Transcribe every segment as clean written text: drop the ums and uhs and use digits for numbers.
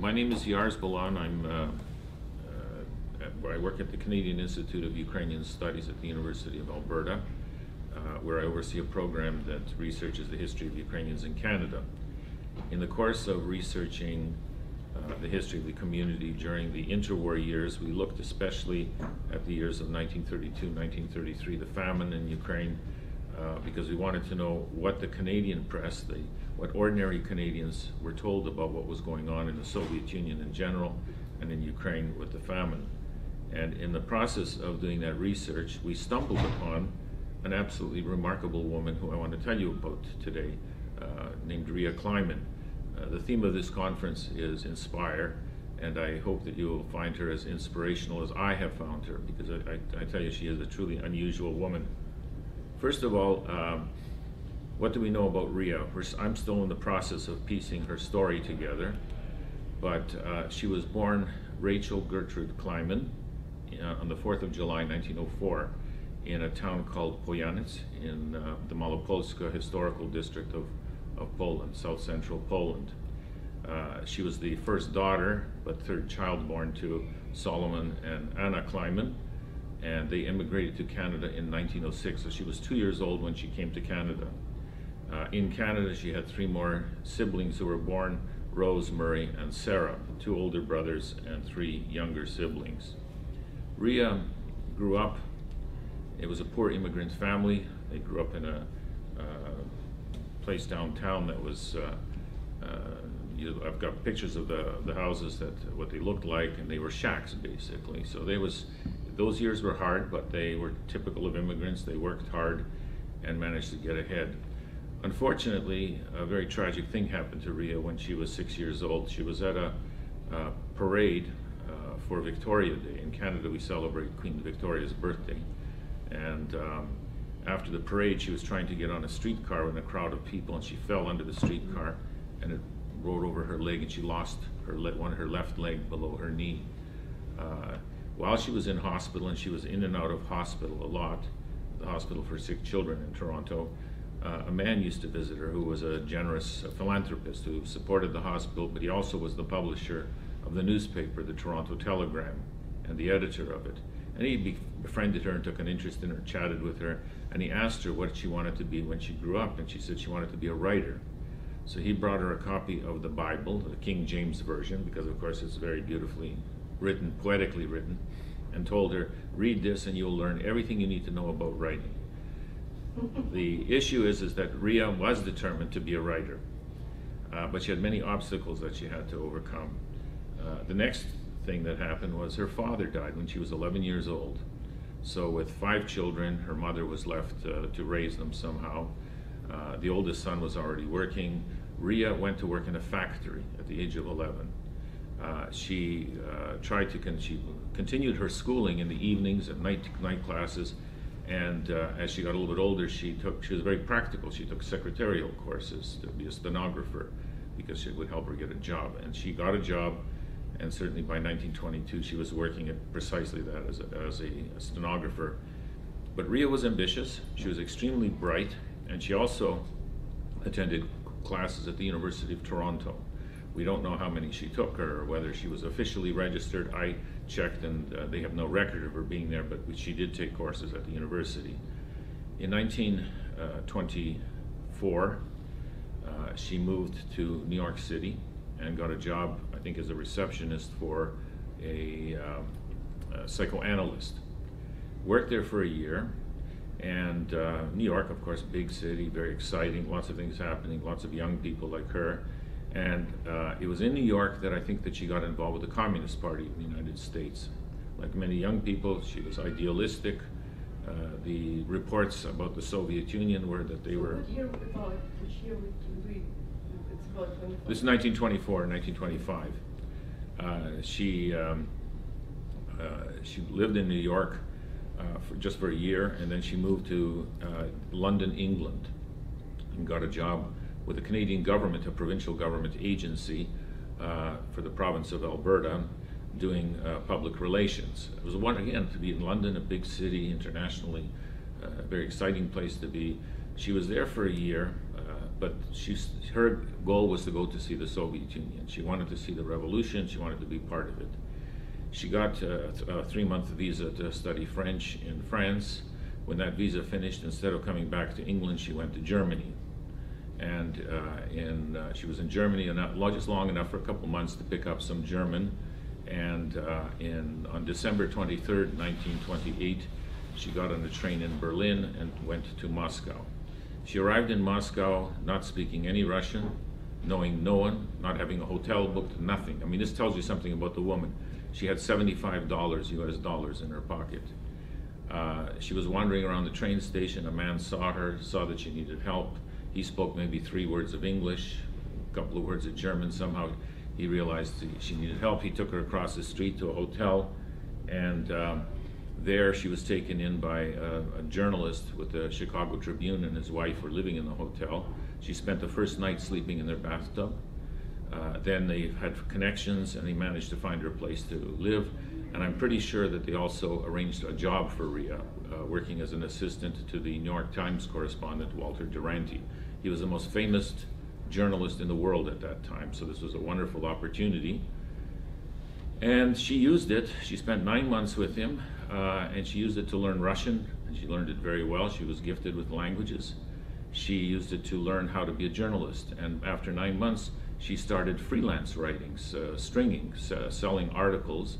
My name is Balan. I work at the Canadian Institute of Ukrainian Studies at the University of Alberta, where I oversee a program that researches the history of Ukrainians in Canada. In the course of researching the history of the community during the interwar years, we looked especially at the years of 1932-1933, the famine in Ukraine, because we wanted to know what the Canadian press, what ordinary Canadians were told about what was going on in the Soviet Union in general and in Ukraine with the famine. And in the process of doing that research, we stumbled upon an absolutely remarkable woman who I want to tell you about today, named Rhea Clyman. The theme of this conference is Inspire, and I hope that you will find her as inspirational as I have found her, because I tell you, she is a truly unusual woman. First of all, what do we know about Rhea? I'm still in the process of piecing her story together, but she was born Rachel Gertrude Clyman on the 4th of July, 1904, in a town called Pojanec in the Malopolska historical district of Poland, south-central Poland. She was the first daughter, but third child born to Solomon and Anna Clyman, and they immigrated to Canada in 1906, so she was 2 years old when she came to Canada. In Canada, she had 3 more siblings who were born, Rose, Murray, and Sarah, 2 older brothers and 3 younger siblings. Rhea grew up, it was a poor immigrant family. They grew up in a place downtown that was, I've got pictures of the houses, what they looked like, and they were shacks basically. So those years were hard, but they were typical of immigrants. They worked hard and managed to get ahead. Unfortunately, a very tragic thing happened to Rhea when she was 6 years old. She was at a parade for Victoria Day. In Canada, we celebrate Queen Victoria's birthday. And after the parade, she was trying to get on a streetcar in a crowd of people, and she fell under the streetcar, and it rode over her leg, and she lost her left leg below her knee. While she was in hospital, and she was in and out of hospital a lot, the Hospital for Sick Children in Toronto, a man used to visit her who was a generous philanthropist who supported the hospital, but he also was the publisher of the newspaper, the Toronto Telegram, and the editor of it. And he befriended her and took an interest in her, chatted with her, and he asked her what she wanted to be when she grew up, and she said she wanted to be a writer. So he brought her a copy of the Bible, the King James Version, because of course it's very beautifully written, poetically written, and told her, read this and you'll learn everything you need to know about writing. The issue is that Rhea was determined to be a writer, but she had many obstacles that she had to overcome. The next thing that happened was her father died when she was 11 years old. So with 5 children, her mother was left to raise them somehow. The oldest son was already working. Rhea went to work in a factory at the age of 11. She continued her schooling in the evenings and night classes, and as she got a little bit older, she was very practical. She took secretarial courses to be a stenographer because it would help her get a job, and she got a job. And certainly by 1922, she was working at precisely that as a stenographer. But Rhea was ambitious, she was extremely bright, and she also attended classes at the University of Toronto. We don't know how many she took or whether she was officially registered. I checked, and they have no record of her being there, but she did take courses at the university. In 1924, she moved to New York City and got a job, I think, as a receptionist for a psychoanalyst. Worked there for a year, and New York, of course, big city, very exciting, lots of things happening, lots of young people like her. And it was in New York that I think that she got involved with the Communist Party of the United States. Like many young people, she was idealistic. The reports about the Soviet Union were that they were... What year about? Which year would you read? It's about 25. This is 1924 and 1925. She lived in New York just for a year, and then she moved to London, England, and got a job with the Canadian government, a provincial government agency for the province of Alberta, doing public relations. It was again, to be in London, a big city internationally, a very exciting place to be. She was there for a year. but her goal was to go to see the Soviet Union. She wanted to see the revolution. She wanted to be part of it. She got a 3-month visa to study French in France. When that visa finished, instead of coming back to England, she went to Germany. And she was in Germany just long enough for a couple months to pick up some German. And on December 23rd, 1928, she got on a train in Berlin and went to Moscow. She arrived in Moscow not speaking any Russian, knowing no one, not having a hotel booked, nothing. I mean, this tells you something about the woman. She had $75 US dollars in her pocket. She was wandering around the train station. A man saw her, saw that she needed help. He spoke maybe 3 words of English, a couple of words of German. Somehow he realized she needed help. He took her across the street to a hotel, and there she was taken in by a journalist with the Chicago Tribune, and his wife were living in the hotel. She spent the first night sleeping in their bathtub. Then they had connections, and they managed to find her a place to live. And I'm pretty sure that they also arranged a job for Rhea, working as an assistant to the New York Times correspondent, Walter Duranty. He was the most famous journalist in the world at that time, so this was a wonderful opportunity. And she used it. She spent 9 months with him, and she used it to learn Russian, and she learned it very well. She was gifted with languages. She used it to learn how to be a journalist, and after 9 months, she started freelance writings, selling articles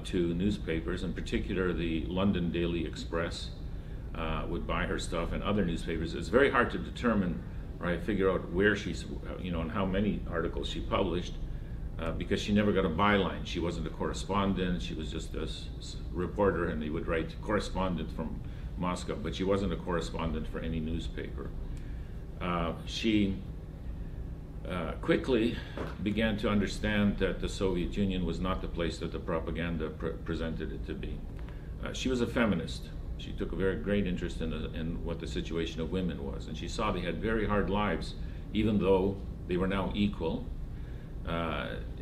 to newspapers. In particular, the London Daily Express would buy her stuff, and other newspapers. It's very hard to determine, right, figure out where she's, and how many articles she published, because she never got a byline. She wasn't a correspondent. She was just a reporter, and they would write correspondent from Moscow, but she wasn't a correspondent for any newspaper. She quickly began to understand that the Soviet Union was not the place that the propaganda presented it to be. She was a feminist. She took a very great interest in what the situation of women was, and she saw they had very hard lives, even though they were now equal.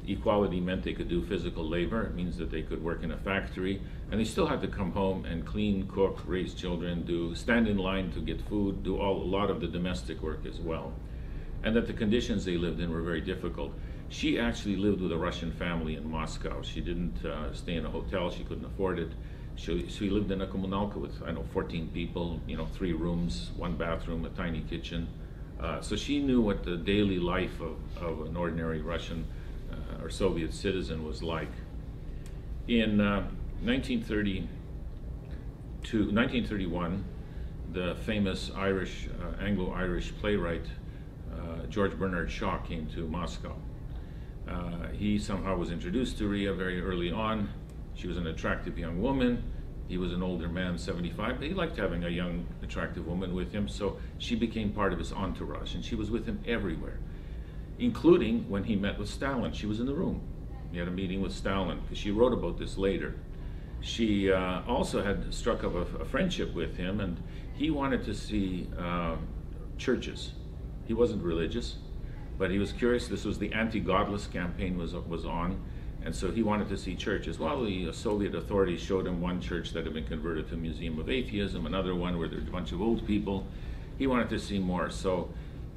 Equality meant they could do physical labor. It means that they could work in a factory, and they still had to come home and clean, cook, raise children, stand in line to get food, do a lot of the domestic work as well. And that the conditions they lived in were very difficult. She actually lived with a Russian family in Moscow. She didn't stay in a hotel. She couldn't afford it. She lived in a kommunalka with, 14 people, 3 rooms, 1 bathroom, a tiny kitchen. So she knew what the daily life of an ordinary Russian or Soviet citizen was like. In 1931, the famous Anglo-Irish playwright George Bernard Shaw came to Moscow. He somehow was introduced to Rhea very early on. She was an attractive young woman. He was an older man, 75, but he liked having a young, attractive woman with him, so she became part of his entourage, and she was with him everywhere, including when he met with Stalin. She was in the room. He had a meeting with Stalin, because she wrote about this later. She also had struck up a friendship with him, and he wanted to see churches. He wasn't religious, but he was curious. This was the anti-godless campaign was on, and so he wanted to see churches. Well, the Soviet authorities showed him one church that had been converted to a museum of atheism, another one where there's a bunch of old people. He wanted to see more, so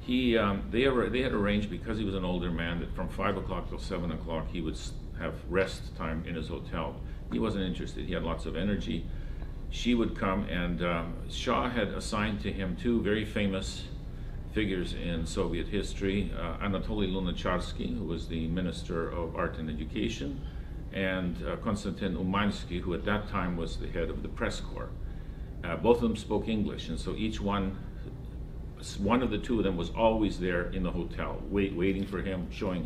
they had arranged, because he was an older man, that from 5 o'clock till 7 o'clock he would have rest time in his hotel. He wasn't interested. He had lots of energy. She would come, and Shaw had assigned to him 2 very famous figures in Soviet history, Anatoly Lunacharsky, who was the Minister of Art and Education, and Konstantin Umansky, who at that time was the head of the press corps. Both of them spoke English, and so each one of the 2 of them was always there in the hotel, waiting for him, showing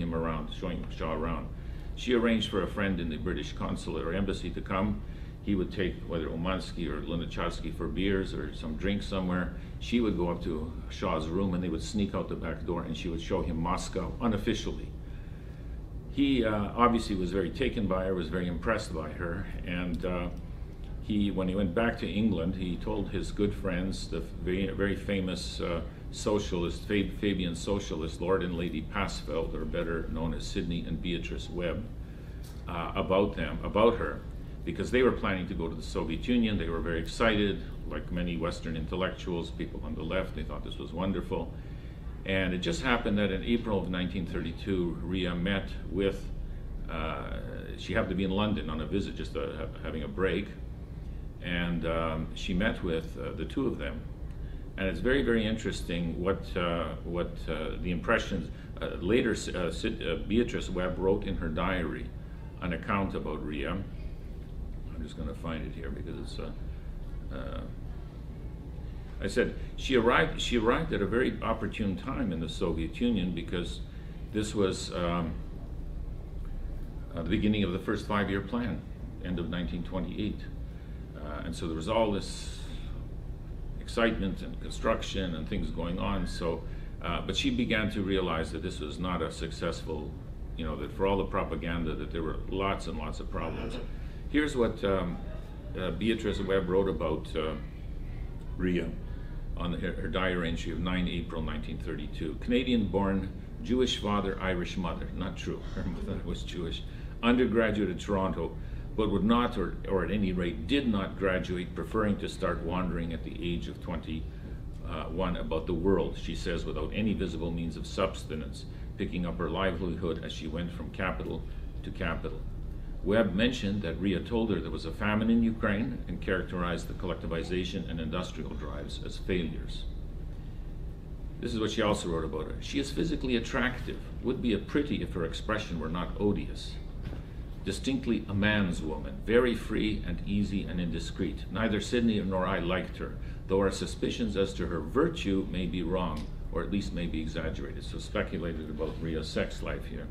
Shaw around. She arranged for a friend in the British consulate or embassy to come. He would take whether Umansky or Lunacharsky for beers or some drink somewhere. She would go up to Shaw's room, and they would sneak out the back door, and she would show him Moscow unofficially. He obviously was very taken by her, was very impressed by her, and when he went back to England, he told his good friends, the very famous socialist, Fabian socialist, Lord and Lady Pasfeld, or better known as Sidney and Beatrice Webb, about her, because they were planning to go to the Soviet Union. They were very excited, like many Western intellectuals, people on the left. They thought this was wonderful. And it just happened that in April of 1932, Rhea met with, she happened to be in London on a visit, just having a break, and she met with the two of them. And it's very, very interesting what the impressions, later Beatrice Webb wrote in her diary an account about Rhea. I'm just going to find it here because it's, I said, she arrived at a very opportune time in the Soviet Union because this was the beginning of the first 5-year plan, end of 1928. And so there was all this excitement and construction and things going on. So, but she began to realize that this was not a successful, that for all the propaganda, that there were lots and lots of problems. Here's what Beatrice Webb wrote about Rhea on her diary entry of 9 April 1932. Canadian-born, Jewish father, Irish mother. Not true. Her mother was Jewish. Undergraduate at Toronto, but would not, or at any rate did not graduate, preferring to start wandering at the age of 21 about the world, she says, without any visible means of subsistence, picking up her livelihood as she went from capital to capital. Webb mentioned that Rhea told her there was a famine in Ukraine and characterized the collectivization and industrial drives as failures. This is what she also wrote about her. She is physically attractive, would be a pretty if her expression were not odious. Distinctly a man's woman, very free and easy and indiscreet. Neither Sidney nor I liked her, though our suspicions as to her virtue may be wrong, or at least may be exaggerated. So speculated about Rhea's sex life here.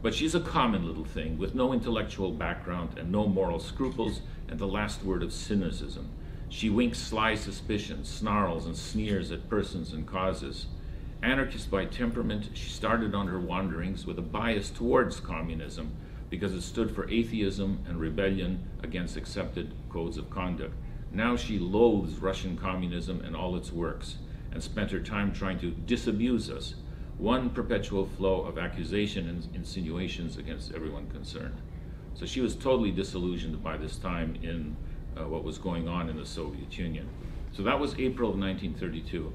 But she's a common little thing with no intellectual background and no moral scruples and the last word of cynicism. She winks sly suspicions, snarls and sneers at persons and causes. Anarchist by temperament, she started on her wanderings with a bias towards communism because it stood for atheism and rebellion against accepted codes of conduct. Now she loathes Russian communism and all its works and spent her time trying to disabuse us. One perpetual flow of accusation and insinuations against everyone concerned. So she was totally disillusioned by this time in what was going on in the Soviet Union. So that was April of 1932.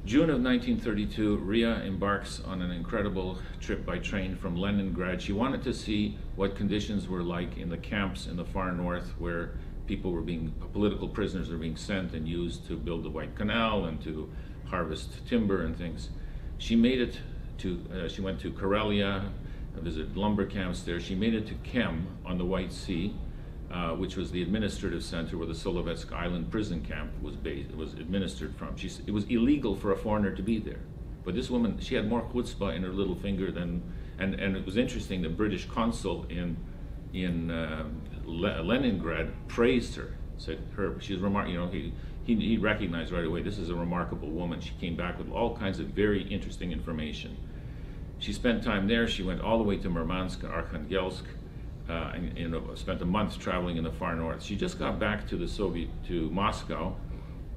June of 1932, Rhea embarks on an incredible trip by train from Leningrad. She wanted to see what conditions were like in the camps in the far north where political prisoners were being sent and used to build the White Canal and to harvest timber and things. She made it to, she went to Karelia, visited lumber camps there. She made it to Kem on the White Sea, which was the administrative center where the Solovetsky Island prison camp was based, it was administered from. It was illegal for a foreigner to be there. But this woman, she had more chutzpah in her little finger than, and it was interesting, the British consul in Leningrad praised her, said she's remarkable, he recognized right away, this is a remarkable woman. She came back with all kinds of very interesting information. She spent time there. She went all the way to Murmansk, Arkhangelsk, and spent a month traveling in the far north. She just got back to Moscow,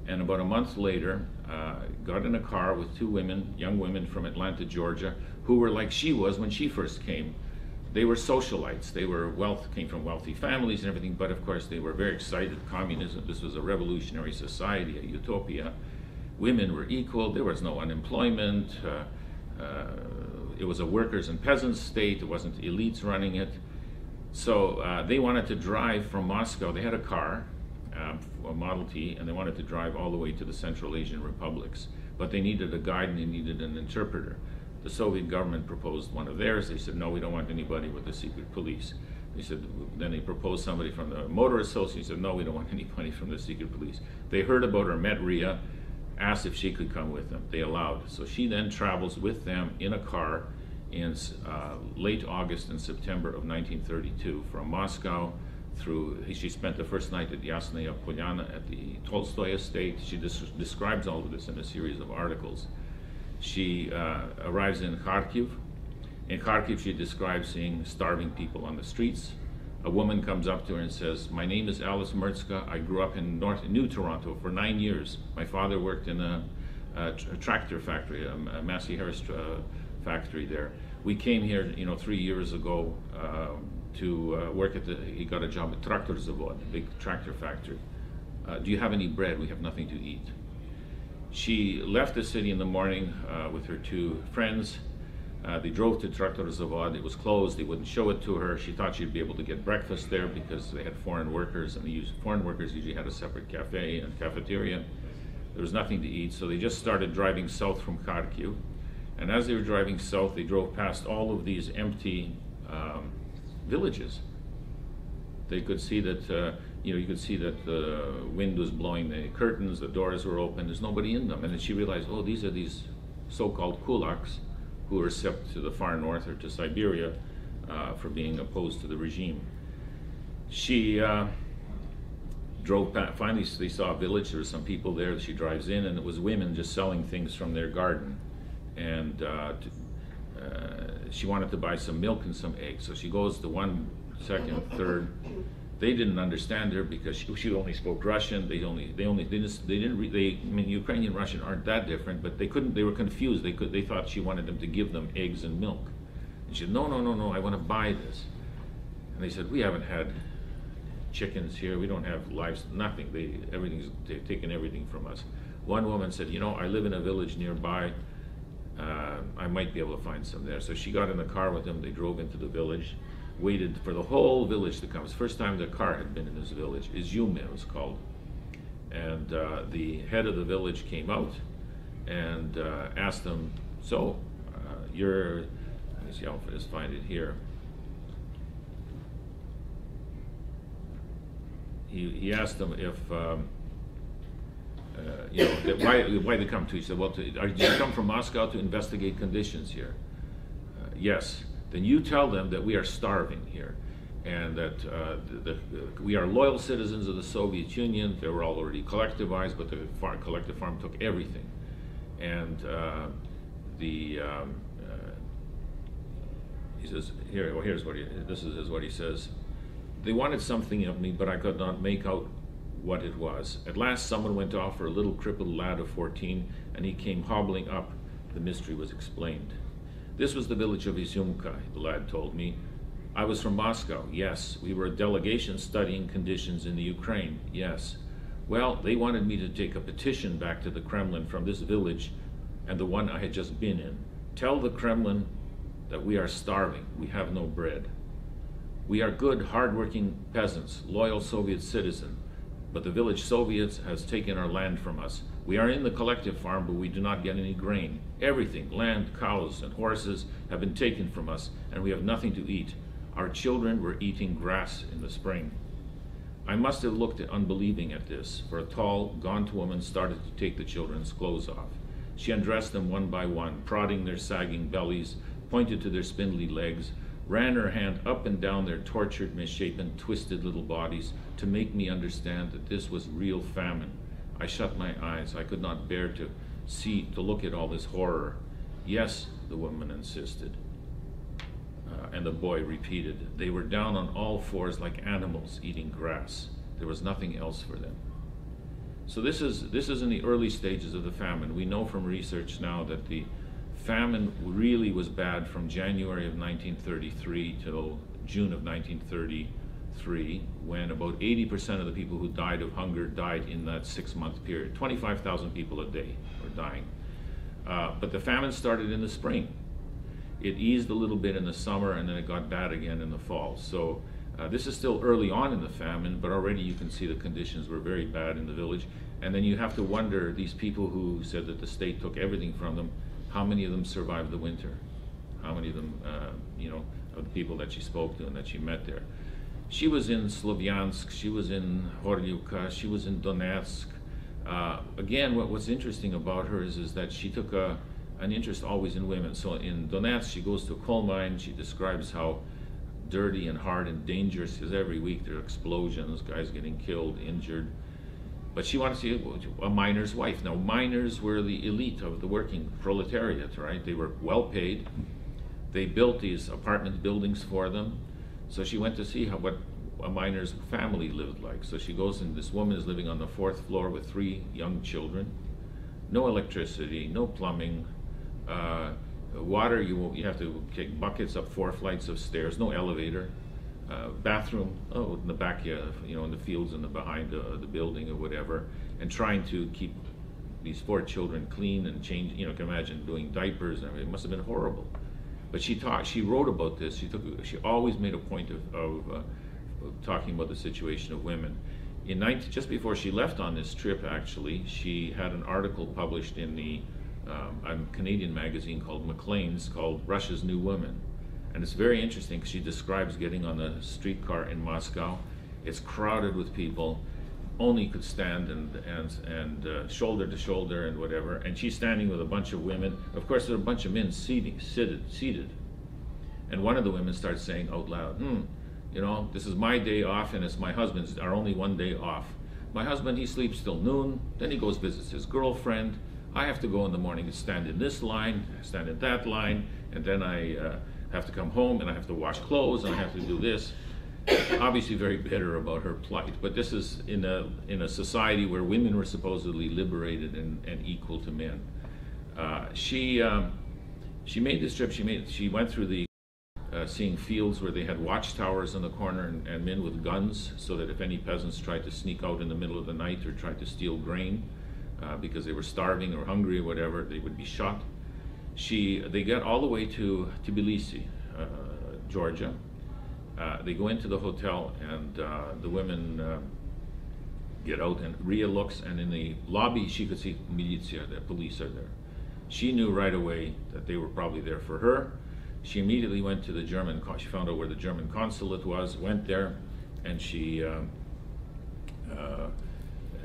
and about a month later, got in a car with two women, young women from Atlanta, Georgia, who were like she was when she first came. They were socialites. They were came from wealthy families and everything, but of course they were very excited. Communism, this was a revolutionary society, a utopia. Women were equal. There was no unemployment. It was a workers and peasants state. It wasn't elites running it. So they wanted to drive from Moscow. They had a car, a Model T, and they wanted to drive all the way to the Central Asian republics. But they needed a guide and they needed an interpreter. The Soviet government proposed one of theirs. They said, no, we don't want anybody with the secret police. They said, then they proposed somebody from the Motor Association. Said, no, we don't want anybody from the secret police. They heard about her, met Rhea, asked if she could come with them. They allowed. So she then travels with them in a car in late August and September of 1932 from Moscow through, she spent the first night at Yasnaya Polyana at the Tolstoy estate. She describes all of this in a series of articles. She arrives in Kharkiv. In Kharkiv, she describes seeing starving people on the streets. A woman comes up to her and says, my name is Alice Mertzka. I grew up in New Toronto for 9 years. My father worked in a tractor factory, a Massey Harris factory there. We came here, 3 years ago to work at he got a job at Traktor Zavod, a big tractor factory. Do you have any bread? We have nothing to eat. She left the city in the morning with her two friends. They drove to Traktor Zavod. It was closed. They wouldn't show it to her. She thought she'd be able to get breakfast there because they had foreign workers, and foreign workers usually had a separate cafe and cafeteria. There was nothing to eat, so they just started driving south from Kharkiv. And as they were driving south, they drove past all of these empty villages. They could see that, you could see that the wind was blowing the curtains, the doors were open, there's nobody in them. And then she realized, oh, these are these so-called kulaks who are sent to the far north or to Siberia for being opposed to the regime. She drove past, finally they saw a village, there were some people there. She drives in, and it was women just selling things from their garden. And she wanted to buy some milk and some eggs. So she goes to one, second, third. They didn't understand her because she only spoke Russian. I mean, Ukrainian Russian aren't that different, but they couldn't. They were confused. They thought she wanted them to give them eggs and milk. And she said, no, I want to buy this. And they said, we haven't had chickens here. We don't have lives. Nothing. They've taken everything from us. One woman said, I live in a village nearby. I might be able to find some there. So she got in the car with them. They drove into the village, waited for the whole village to come. It's the first time the car had been in this village. Izyum, it was called. And the head of the village came out and asked them, so let me see how I just find it here. He asked them if, why they come to? He said, well, did you come from Moscow to investigate conditions here? Yes. Then you tell them that we are starving here, and that we are loyal citizens of the Soviet Union. They were all already collectivized, but the collective farm took everything. And he says, here's what he says. They wanted something of me, but I could not make out what it was. At last someone went to offer a little crippled lad of 14, and he came hobbling up. The mystery was explained. This was the village of Izyumka, the lad told me. I was from Moscow, yes. We were a delegation studying conditions in the Ukraine, yes. Well, they wanted me to take a petition back to the Kremlin from this village and the one I had just been in. Tell the Kremlin that we are starving, we have no bread. We are good, hard-working peasants, loyal Soviet citizens, but the village Soviets has taken our land from us. We are in the collective farm, but we do not get any grain. Everything, land, cows, and horses have been taken from us, and we have nothing to eat. Our children were eating grass in the spring. I must have looked unbelieving at this, for a tall, gaunt woman started to take the children's clothes off. She undressed them one by one, prodding their sagging bellies, pointed to their spindly legs, ran her hand up and down their tortured, misshapen, twisted little bodies to make me understand that this was real famine. I shut my eyes. I could not bear to look at all this horror. Yes, the woman insisted. And the boy repeated. They were down on all fours like animals eating grass. There was nothing else for them. So this is in the early stages of the famine. We know from research now that the famine really was bad from January of 1933 till June of 1933, when about 80% of the people who died of hunger died in that 6-month period. 25,000 people a day were dying. But the famine started in the spring. It eased a little bit in the summer, and then it got bad again in the fall. So this is still early on in the famine, but already you can see the conditions were very bad in the village. And then you have to wonder, these people who said that the state took everything from them, how many of them survived the winter? How many of them, of the people that she spoke to and that she met there? She was in Slovyansk, she was in Horyuka, she was in Donetsk. Again, what's interesting about her is that she took an interest always in women. So in Donetsk, she goes to a coal mine. She describes how dirty and hard and dangerous, because every week there are explosions, guys getting killed, injured. But she wanted to see a miner's wife. Now, miners were the elite of the working proletariat, right? They were well paid. They built these apartment buildings for them. So she went to see what a miner's family lived like. So she goes, and this woman is living on the 4th floor with 3 young children. No electricity, no plumbing. Water, you have to take buckets up 4 flights of stairs, no elevator. Bathroom, in the back, in the fields and behind the building or whatever, and trying to keep these 4 children clean and change. You know, can imagine doing diapers. I mean, it must have been horrible. But she wrote about this. She always made a point of talking about the situation of women. Just before she left on this trip, actually, she had an article published in a Canadian magazine called Maclean's, called Russia's New Women. And it's very interesting because she describes getting on the streetcar in Moscow. It's crowded with people, only could stand and shoulder to shoulder and whatever. And she's standing with a bunch of women. Of course, there are a bunch of men seated. And one of the women starts saying out loud, you know, this is my day off and it's my husband's, our only one day off. My husband, he sleeps till noon, then he goes visits his girlfriend. I have to go in the morning and stand in this line, stand in that line, and then I have to come home and I have to wash clothes and I have to do this. Obviously very bitter about her plight, but this is in a society where women were supposedly liberated and equal to men. She made this trip. She went through the seeing fields where they had watchtowers in the corner and men with guns, so that if any peasants tried to sneak out in the middle of the night or tried to steal grain because they were starving or hungry or whatever, they would be shot. They get all the way to Tbilisi, Georgia. They go into the hotel and the women get out, and Rhea looks, and in the lobby she could see militia, the police are there. She knew right away that they were probably there for her. She immediately went to the she found out where the German consulate was, went there, and she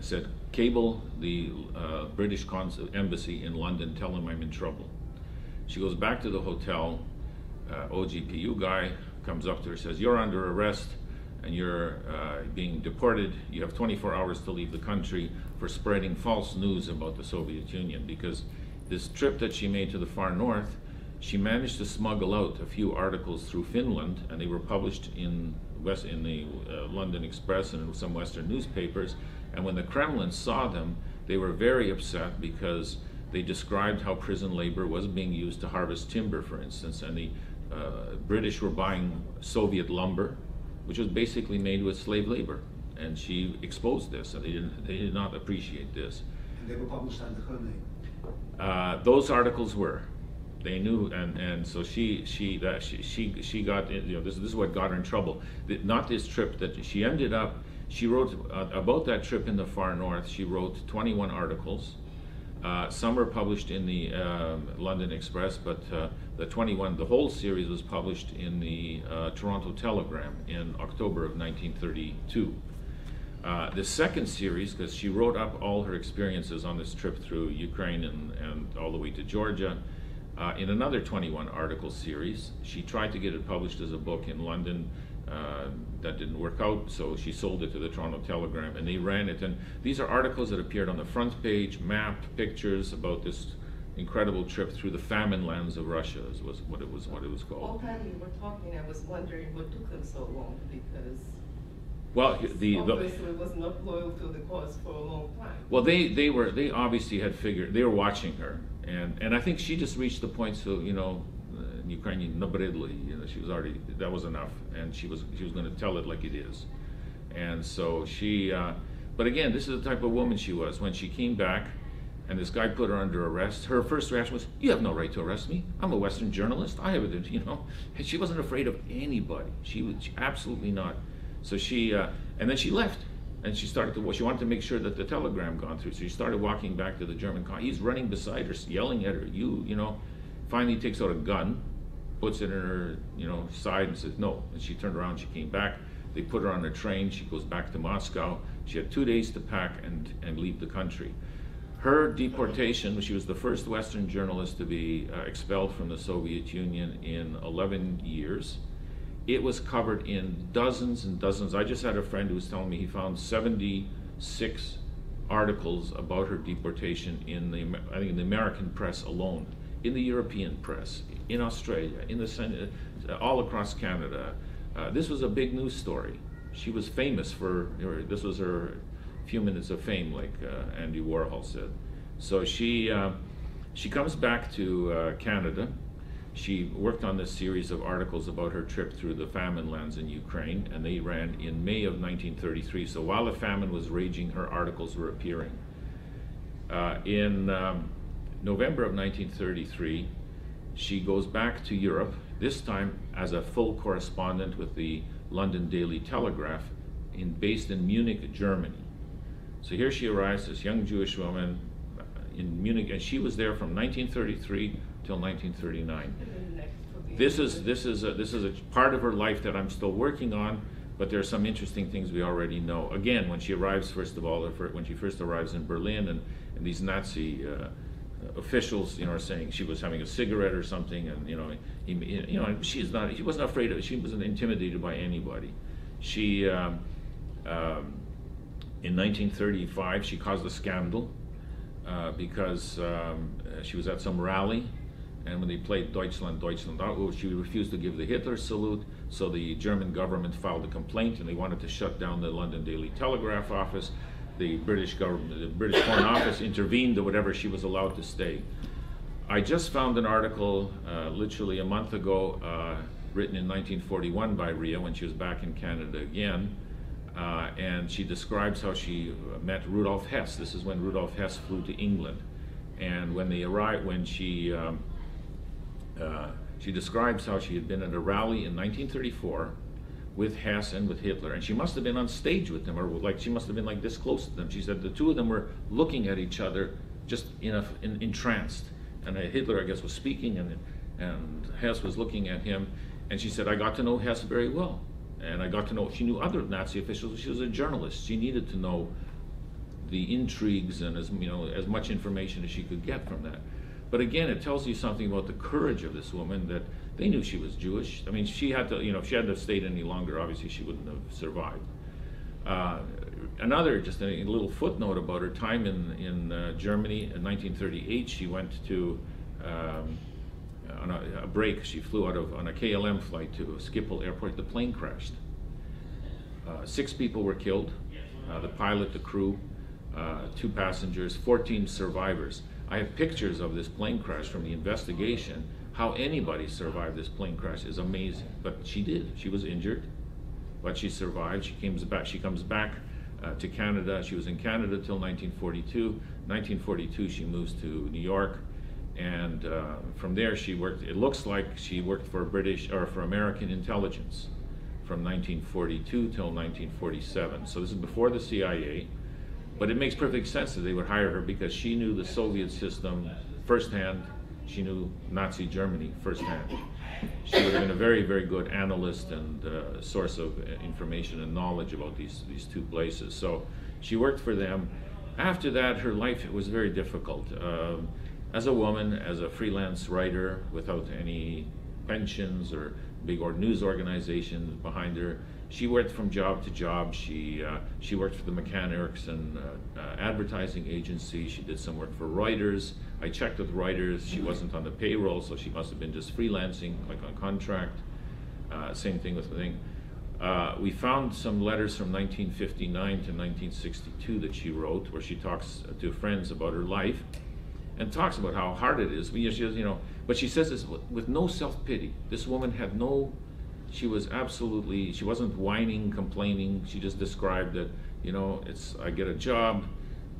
said, cable the British embassy in London, tell them I'm in trouble. She goes back to the hotel. OGPU guy comes up to her, says, you're under arrest and you're being deported. You have 24 hours to leave the country for spreading false news about the Soviet Union, because this trip that she made to the far north, she managed to smuggle out a few articles through Finland, and they were published in the London Express and in some Western newspapers. And when the Kremlin saw them, they were very upset, because they described how prison labor was being used to harvest timber, for instance, and the British were buying Soviet lumber, which was basically made with slave labor. And she exposed this, and they did not appreciate this. And they were published under her name? Those articles were. They knew, and so she got, you know, this is what got her in trouble. Not this trip that she ended up. She wrote about that trip in the far north. She wrote 21 articles. Some were published in the London Express, but the whole series was published in the Toronto Telegram in October of 1932. The second series, because she wrote up all her experiences on this trip through Ukraine and all the way to Georgia, in another 21 article series. She tried to get it published as a book in London. That didn't work out, so she sold it to the Toronto Telegram, and they ran it. And these are articles that appeared on the front page, mapped pictures about this incredible trip through the famine lands of Russia, was what it was called. All time you were talking, I was wondering what took them so long, because obviously was not loyal to the cause for a long time. Well, they obviously had figured, they were watching her, and I think she just reached the point, so, you know, Ukrainian nabredli, you know, she was already, that was enough, and she was going to tell it like it is. And so but again, this is the type of woman she was. When she came back and this guy put her under arrest, her first reaction was, you have no right to arrest me. I'm a Western journalist. I have it, you know. And she wasn't afraid of anybody. She absolutely not. So and then she left, and she wanted to make sure that the telegram gone through. So she started walking back to the German he's running beside her, yelling at her, you know. Finally, he takes out a gun, puts it in her, you know, side, and says no. And she turned around. She came back. They put her on a train. She goes back to Moscow. She had 2 days to pack and leave the country. Her deportation, she was the first Western journalist to be expelled from the Soviet Union in 11 years. It was covered in dozens and dozens. I just had a friend who was telling me he found 76 articles about her deportation in I think in the American press alone, in the European press, in Australia, in the Senate, all across Canada. This was a big news story. She was famous this was her few minutes of fame, like Andy Warhol said. So she comes back to Canada. She worked on this series of articles about her trip through the famine lands in Ukraine, and they ran in May of 1933. So while the famine was raging, her articles were appearing. In November of 1933, she goes back to Europe, this time as a full correspondent with the London Daily Telegraph, based in Munich, Germany. So here she arrives, this young Jewish woman in Munich, and she was there from 1933 till 1939. This is a part of her life that I'm still working on, but there are some interesting things we already know. Again, when she arrives, first of all, when she first arrives in Berlin, and these Nazi officials, are saying she was having a cigarette or something, and she wasn't afraid of, she wasn't intimidated by anybody. She in 1935 she caused a scandal because she was at some rally, and when they played Deutschland, Deutschland, she refused to give the Hitler salute, so the German government filed a complaint and they wanted to shut down the London Daily Telegraph office. The British government, the British Foreign Office intervened or whatever, she was allowed to stay. I just found an article literally a month ago written in 1941 by Rhea when she was back in Canada again, and she describes how she met Rudolf Hess. This is when Rudolf Hess flew to England, and when they arrived, when she describes how she had been at a rally in 1934 with Hess and with Hitler, and she must have been on stage with them, or like she must have been like this close to them. She said the two of them were looking at each other, just entranced, and Hitler, I guess, was speaking, and Hess was looking at him, and she said, I got to know Hess very well, and I got to know, she knew other Nazi officials. She was a journalist. She needed to know the intrigues and as much information as she could get from that. But again, it tells you something about the courage of this woman, that they knew she was Jewish. I mean, she had to, if she had to have stayed any longer, obviously she wouldn't have survived. Another, just a little footnote about her time in Germany in 1938, she went to, on a break, she flew on a KLM flight to Schiphol Airport. The plane crashed. 6 people were killed, the pilot, the crew, 2 passengers, 14 survivors. I have pictures of this plane crash from the investigation. How anybody survived this plane crash is amazing, but she did. She was injured, but she survived. She comes back to Canada. She was in Canada till 1942. 1942, she moves to New York, and from there she worked. It looks like she worked for for American intelligence from 1942 till 1947. So this is before the CIA. But it makes perfect sense that they would hire her because she knew the Soviet system firsthand. She knew Nazi Germany firsthand. She would have been a very, very good analyst and source of information and knowledge about these 2 places. So she worked for them. After that, her life was very difficult. As a woman, as a freelance writer without any pensions or big news organizations behind her, she worked from job to job. She worked for the McCann Erickson advertising agency. She did some work for Reuters. I checked with Reuters. She wasn't on the payroll, so she must have been just freelancing, like on contract. Same thing with the thing. We found some letters from 1959 to 1962 that she wrote, where she talks to friends about her life and talks about how hard it is. But she says this with no self-pity. This woman had no. She wasn't whining, complaining. She just described that, I get a job,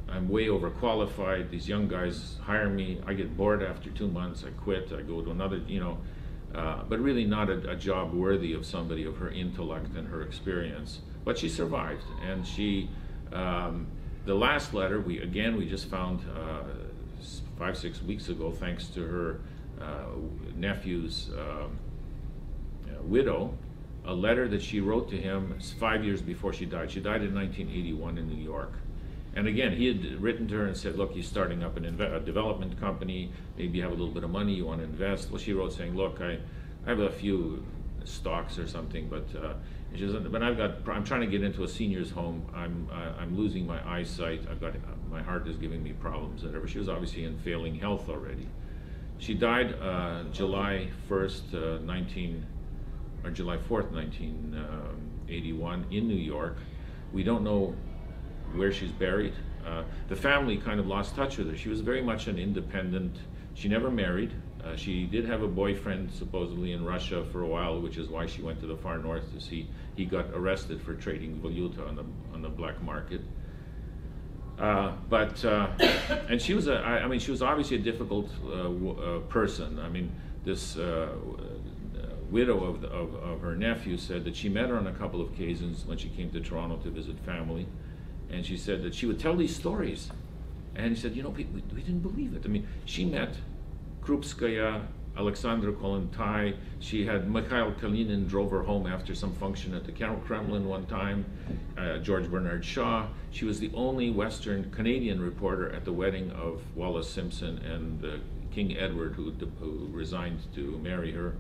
I'm way overqualified, these young guys hire me, I get bored after 2 months, I quit, I go to another, but really not a job worthy of somebody of her intellect and her experience. But she survived, and the last letter, we just found 5-6 weeks ago, thanks to her nephew's widow, a letter that she wrote to him 5 years before she died. She died in 1981 in New York. And again, he had written to her and said, look, he's starting up a development company, maybe you have a little bit of money you want to invest. Well, she wrote saying, look, I have a few stocks or something, but she says, but I'm trying to get into a senior's home. I'm losing my eyesight. My heart is giving me problems, whatever. She was obviously in failing health already. She died July 1st, July 4th, 1981 in New York. We don't know where she's buried. The family kind of lost touch with her. She was very much an independent. She never married. She did have a boyfriend supposedly in Russia for a while, which is why she went to the far north to see. He got arrested for trading valuta on the black market. And she was I mean, she was obviously a difficult person. I mean, this widow of her nephew said that she met her on a couple of occasions when she came to Toronto to visit family, and she said that she would tell these stories, and he said, you know, we didn't believe it. I mean, she met Krupskaya, Alexandra Kollontai. She had Mikhail Kalinin drove her home after some function at the Kremlin one time. George Bernard Shaw. She was the only Western Canadian reporter at the wedding of Wallace Simpson and King Edward, who resigned to marry her.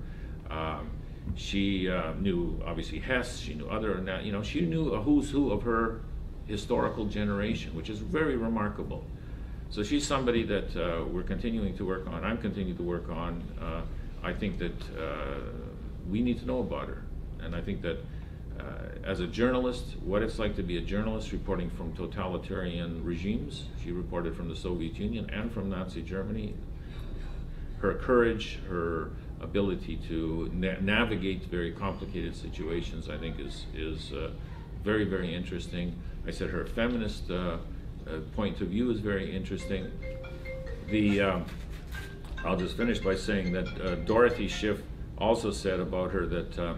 She knew obviously Hess. She knew other, you know, she knew a who's who of her historical generation, which is very remarkable. So she's somebody that we're continuing to work on. I'm continuing to work on. I think that we need to know about her. And I think that as a journalist, what it's like to be a journalist reporting from totalitarian regimes. She reported from the Soviet Union and from Nazi Germany. Her courage, her ability to navigate very complicated situations, I think is very, very interesting. I said her feminist point of view is very interesting. I'll just finish by saying that Dorothy Schiff also said about her that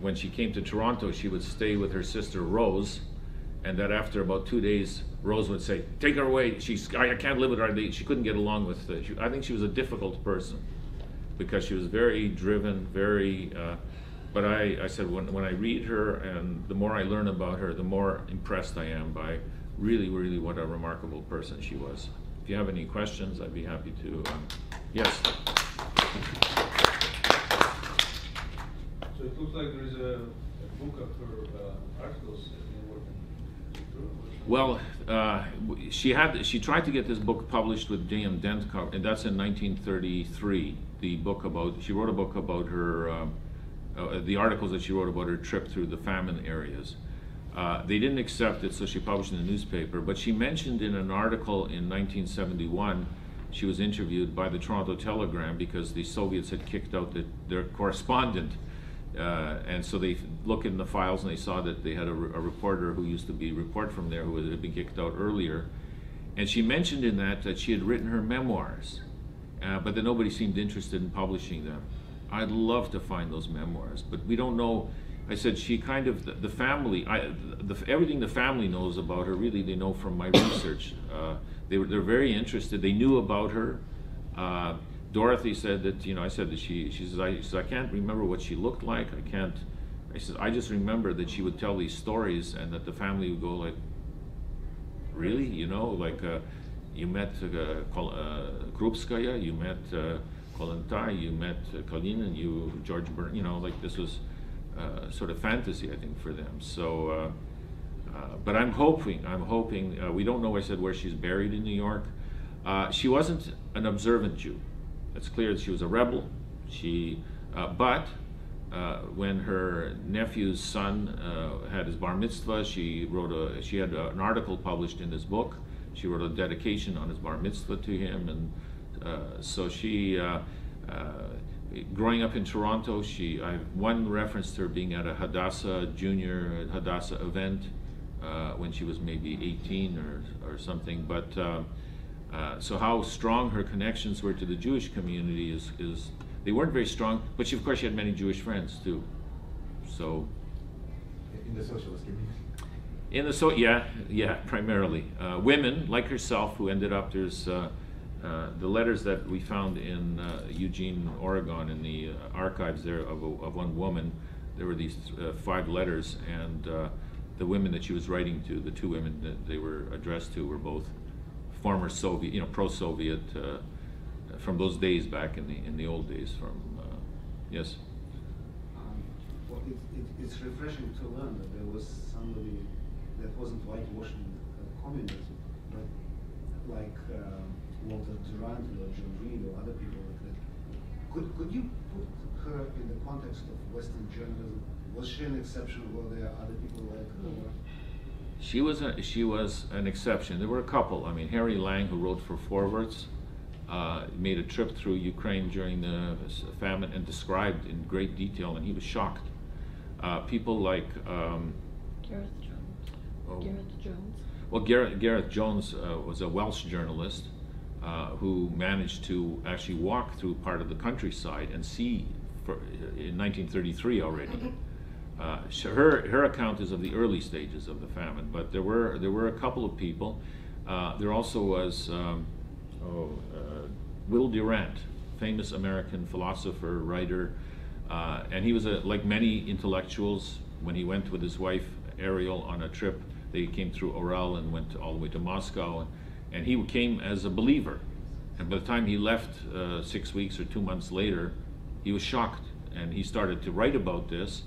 when she came to Toronto, she would stay with her sister Rose, and that after about 2 days, Rose would say, "Take her away. I can't live with her." She couldn't get along with. I think she was a difficult person because she was very driven, very. But I said when I read her and the more I learn about her, the more impressed I am by really, really what a remarkable person she was. If you have any questions, I'd be happy to. Yes. So it looks like there is a book of her articles in working. Well, she tried to get this book published with J.M. Dent, and that's in 1933. She wrote a book about her, the articles that she wrote about her trip through the famine areas. They didn't accept it, so she published in the newspaper. But she mentioned in an article in 1971, she was interviewed by the Toronto Telegram because the Soviets had kicked out their correspondent. And so they looked in the files and they saw that they had a reporter who used to report from there who had been kicked out earlier. And she mentioned in that she had written her memoirs, but that nobody seemed interested in publishing them. I'd love to find those memoirs, but we don't know. I said she kind of, the family, everything the family knows about her, really they know from my research. They're very interested. They knew about her. Dorothy said that, you know, I said that she says, I can't remember what she looked like. I said, I just remember that she would tell these stories and that the family would go like, really? You know, like you met Krupskaya, you met Kollontai, you met Kalinin, George Bernard, you know, like this was sort of fantasy, I think, for them. So, but I'm hoping, we don't know, I said, where she's buried in New York. She wasn't an observant Jew. It's clear that she was a rebel. But when her nephew's son had his bar mitzvah, she had an article published in this book. She wrote a dedication on his bar mitzvah to him, and so she, growing up in Toronto, I have one reference to her being at a junior Hadassah event when she was maybe 18 or something, but. So how strong her connections were to the Jewish community is they weren't very strong, but of course she had many Jewish friends too. So In the socialist community? Yeah, primarily. Women like herself who ended up, there's the letters that we found in Eugene, Oregon in the archives there of one woman. There were these 5 letters, and the women that she was writing to, the 2 women that they were addressed to, were both former Soviet, you know, pro-Soviet, from those days back in the old days. Yes. Well, it's refreshing to learn that there was somebody that wasn't whitewashing communism, but like Walter Durant or John Reed or other people like that. Could you put her in the context of Western journalism? Was she an exception? Were there other people like her? She was an exception. There were a couple. I mean, Harry Lang, who wrote for Forwards, made a trip through Ukraine during the famine and described in great detail, and he was shocked. People like Gareth Jones. Oh. Gareth Jones. Well, Gareth Jones was a Welsh journalist who managed to actually walk through part of the countryside and see in 1933 already. Her account is of the early stages of the famine, but there were a couple of people. There also was Will Durant, famous American philosopher, writer, and he was like many intellectuals. When he went with his wife Ariel on a trip, they came through Oral and went all the way to Moscow, and he came as a believer. And by the time he left 6 weeks or 2 months later, he was shocked, and he started to write about this.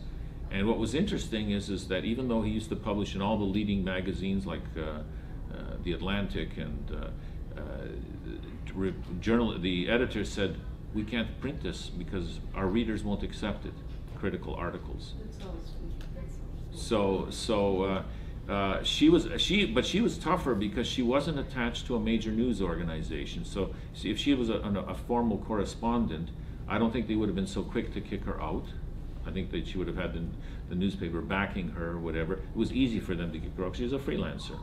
And what was interesting is that even though he used to publish in all the leading magazines like The Atlantic and the editor said, we can't print this because our readers won't accept it, critical articles. That's all sweet. But she was tougher because she wasn't attached to a major news organization. So if she was a formal correspondent, I don't think they would have been so quick to kick her out. I think that she would have had the newspaper backing her or whatever. It was easy for them to kick her out. She was a freelancer.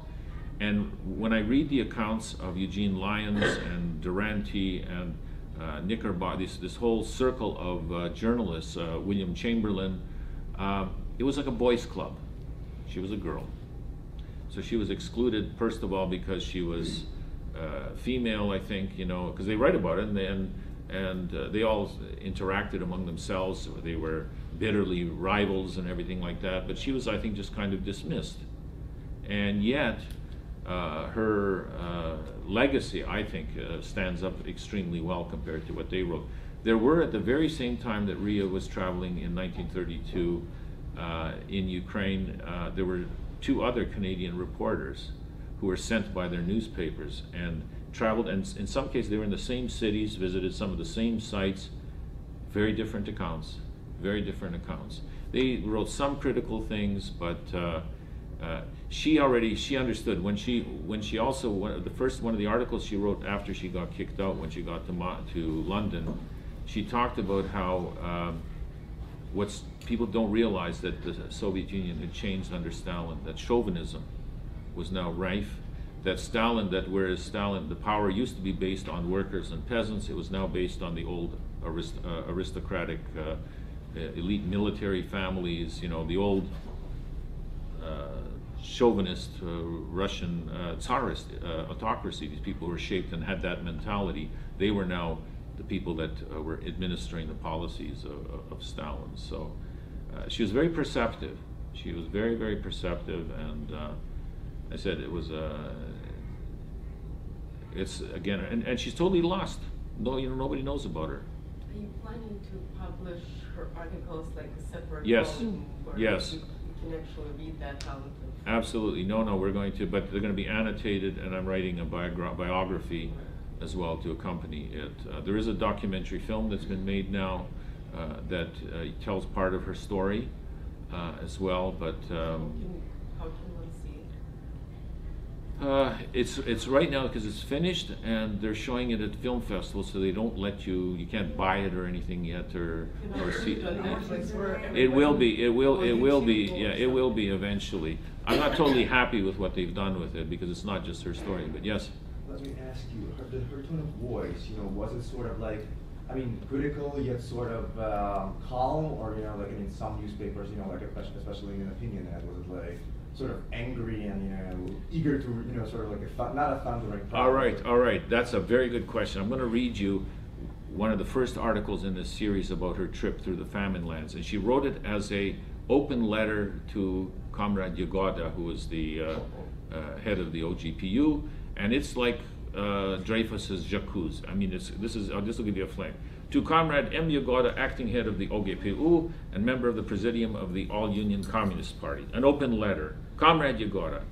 And when I read the accounts of Eugene Lyons and Durante and Knickerbocker, this whole circle of journalists, William Chamberlain, it was like a boys' club. She was a girl. So she was excluded, first of all, because she was female, I think, because they write about it, and they all interacted among themselves. They were bitterly rivals and everything like that, but she was, I think, just kind of dismissed. And yet, her legacy, I think, stands up extremely well compared to what they wrote. There were, at the very same time that Rhea was traveling in 1932 in Ukraine, there were 2 other Canadian reporters who were sent by their newspapers and traveled, and in some cases they were in the same cities, visited some of the same sites, very different accounts, very different accounts. They wrote some critical things, but she understood when she also, one of the articles she wrote after she got kicked out, when she got to London, she talked about how people don't realize that the Soviet Union had changed under Stalin, that chauvinism was now rife, that whereas Stalin, the power used to be based on workers and peasants, it was now based on the old aristocratic elite military families, the old chauvinist Russian tsarist autocracy. These people who were shaped and had that mentality. They were now the people that were administering the policies of Stalin. So she was very perceptive. She was very, very perceptive, and I said it was it's again, and she's totally lost. No, nobody knows about her. Are you planning to publish her articles like a separate Yes. volume where Yes. you can actually read that out of? Absolutely, no, we're going to, but they're going to be annotated, and I'm writing a biography as well to accompany it. There is a documentary film that's been made now that tells part of her story as well, but How can one see it? it's right now because it's finished and they're showing it at film festivals, so they don't let you can't buy it or anything yet or see it. It will be eventually. I'm not totally happy with what they've done with it because it's not just her story, but yes. Let me ask you, her tone of voice, was it sort of like, critical yet sort of calm, or like in some newspapers, like especially in an opinion ad, was it like sort of angry and eager to, sort of like not a thundering problem? All right. That's a very good question. I'm going to read you one of the first articles in this series about her trip through the famine lands, and she wrote it as a open letter to Comrade Yagoda, who was the head of the OGPU, and it's like Dreyfus's J'accuse. This will give you a flame. To Comrade M. Yagoda, acting head of the OGPU and member of the Presidium of the All-Union Communist Party. An open letter. Comrade Yagoda,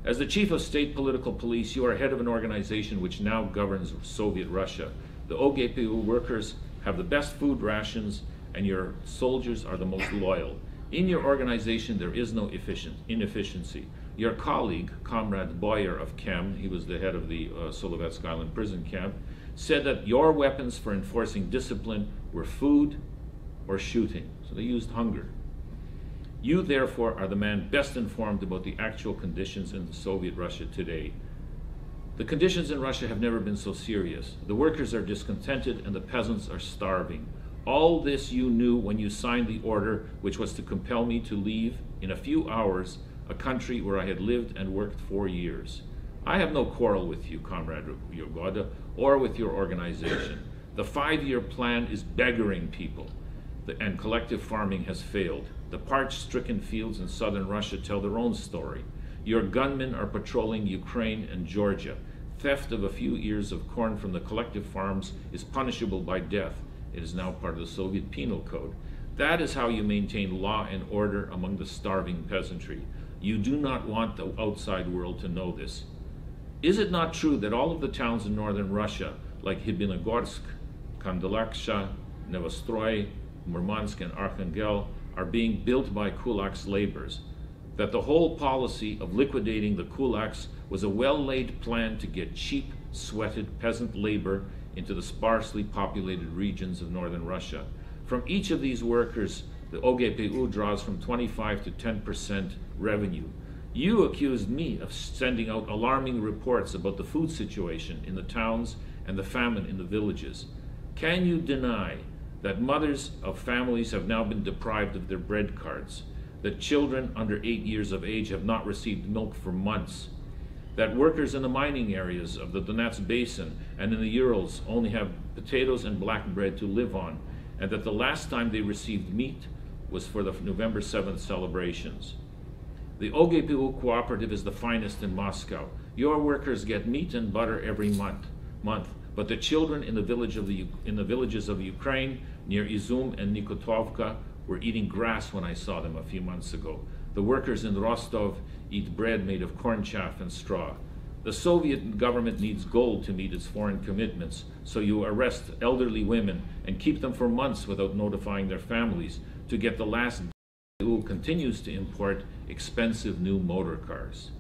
as the chief of state political police, you are head of an organization which now governs Soviet Russia. The OGPU workers have the best food rations and your soldiers are the most loyal. In your organization, there is no inefficiency. Your colleague, Comrade Boyer of Chem, he was the head of the Solovetsky Island prison camp, said that your weapons for enforcing discipline were food or shooting. So they used hunger. You, therefore, are the man best informed about the actual conditions in the Soviet Russia today. The conditions in Russia have never been so serious. The workers are discontented and the peasants are starving. All this you knew when you signed the order which was to compel me to leave in a few hours a country where I had lived and worked 4 years. I have no quarrel with you, Comrade Yagoda, or with your organization. The 5-year plan is beggaring people, and collective farming has failed. The parched, stricken fields in southern Russia tell their own story. Your gunmen are patrolling Ukraine and Georgia. Theft of a few ears of corn from the collective farms is punishable by death. It is now part of the Soviet Penal Code. That is how you maintain law and order among the starving peasantry. You do not want the outside world to know this. Is it not true that all of the towns in northern Russia, like Hibinogorsk, Kandalaksha, Novostroy, Murmansk, and Arkhangel, are being built by kulaks laborers? That the whole policy of liquidating the kulaks was a well-laid plan to get cheap, sweated peasant labor into the sparsely populated regions of northern Russia. From each of these workers, the OGPU draws from 25 to 10% revenue. You accused me of sending out alarming reports about the food situation in the towns and the famine in the villages. Can you deny that mothers of families have now been deprived of their bread cards, that children under 8 years of age have not received milk for months, that workers in the mining areas of the Donetsk Basin and in the Urals only have potatoes and black bread to live on, and that the last time they received meat was for the November 7th celebrations? The OGPU cooperative is the finest in Moscow. Your workers get meat and butter every month, but the children in the villages of Ukraine near Izum and Nikotovka were eating grass when I saw them a few months ago. The workers in Rostov eat bread made of corn chaff and straw. The Soviet government needs gold to meet its foreign commitments, so you arrest elderly women and keep them for months without notifying their families to get the last. WHO continues to import expensive new motor cars.